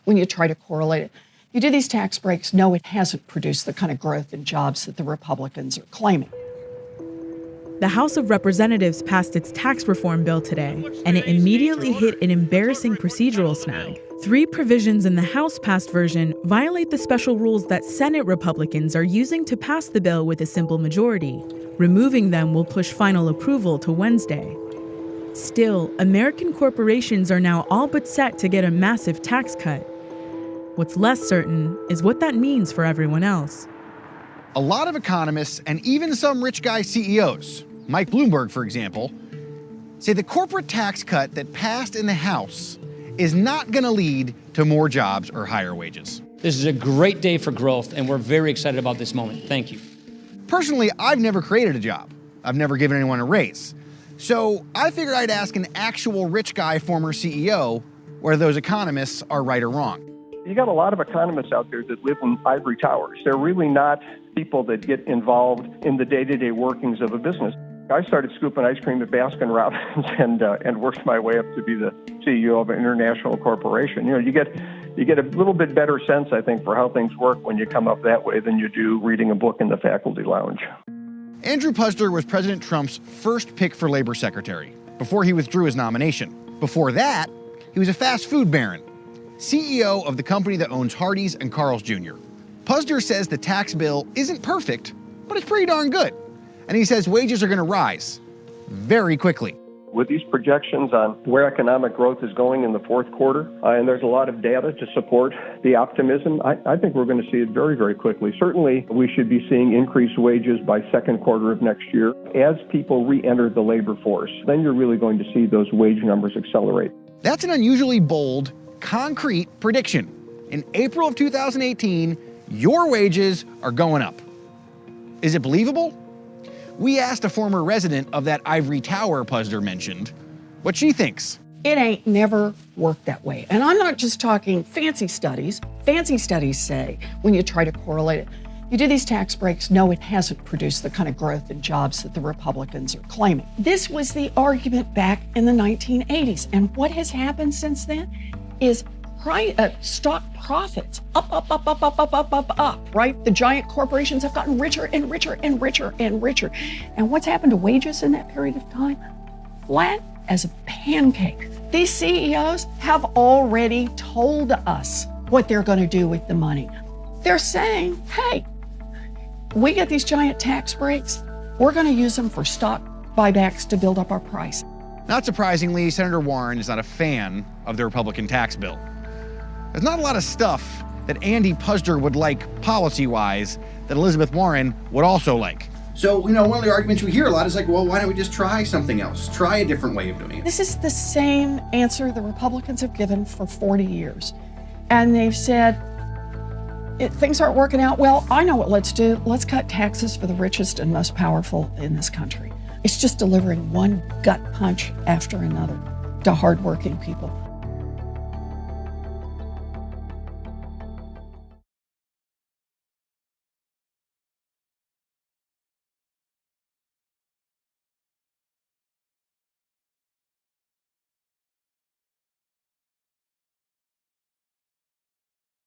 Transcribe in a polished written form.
when you try to correlate it. You do these tax breaks, no, it hasn't produced the kind of growth in jobs that the Republicans are claiming. The House of Representatives passed its tax reform bill today, and it immediately hit an embarrassing procedural snag. 3 provisions in the House-passed version violate the special rules that Senate Republicans are using to pass the bill with a simple majority. Removing them will push final approval to Wednesday. Still, American corporations are now all but set to get a massive tax cut. What's less certain is what that means for everyone else. A lot of economists and even some rich guy CEOs, Mike Bloomberg, for example, say the corporate tax cut that passed in the House is not going to lead to more jobs or higher wages. This is a great day for growth, and we're very excited about this moment. Thank you. Personally, I've never created a job. I've never given anyone a raise. So I figured I'd ask an actual rich guy, former CEO, whether those economists are right or wrong. You got a lot of economists out there that live in ivory towers. They're really not people that get involved in the day-to-day workings of a business. I started scooping ice cream at Baskin-Robbins and worked my way up to be the CEO of an international corporation. You know, you get a little bit better sense, I think, for how things work when you come up that way than you do reading a book in the faculty lounge. Andrew Puzder was President Trump's first pick for labor secretary before he withdrew his nomination. Before that, he was a fast food baron, CEO of the company that owns Hardee's and Carl's Jr. Puzder says the tax bill isn't perfect, but it's pretty darn good. And he says wages are going to rise very quickly. With these projections on where economic growth is going in the fourth quarter, and there's a lot of data to support the optimism, I think we're going to see it very, very quickly. Certainly, we should be seeing increased wages by second quarter of next year. As people re-enter the labor force, then you're really going to see those wage numbers accelerate. That's an unusually bold, concrete prediction. In April of 2018, your wages are going up. Is it believable? We asked a former resident of that ivory tower Puzder mentioned what she thinks. It ain't never worked that way. And I'm not just talking fancy studies. Fancy studies say, when you try to correlate it, you do these tax breaks, no, it hasn't produced the kind of growth in jobs that the Republicans are claiming. This was the argument back in the 1980s. And what has happened since then is stock profits up, right? The giant corporations have gotten richer and richer and richer and richer. And what's happened to wages in that period of time? Flat as a pancake. These CEOs have already told us what they're going to do with the money. They're saying, hey, we get these giant tax breaks, we're going to use them for stock buybacks to build up our price. Not surprisingly, Senator Warren is not a fan of the Republican tax bill. There's not a lot of stuff that Andy Puzder would like policy-wise that Elizabeth Warren would also like. So, one of the arguments we hear a lot is like, well, why don't we just try something else? Try a different way of doing it. This is the same answer the Republicans have given for 40 years. And they've said, things aren't working out well. I know what let's do. Let's cut taxes for the richest and most powerful in this country. It's just delivering one gut punch after another to hardworking people.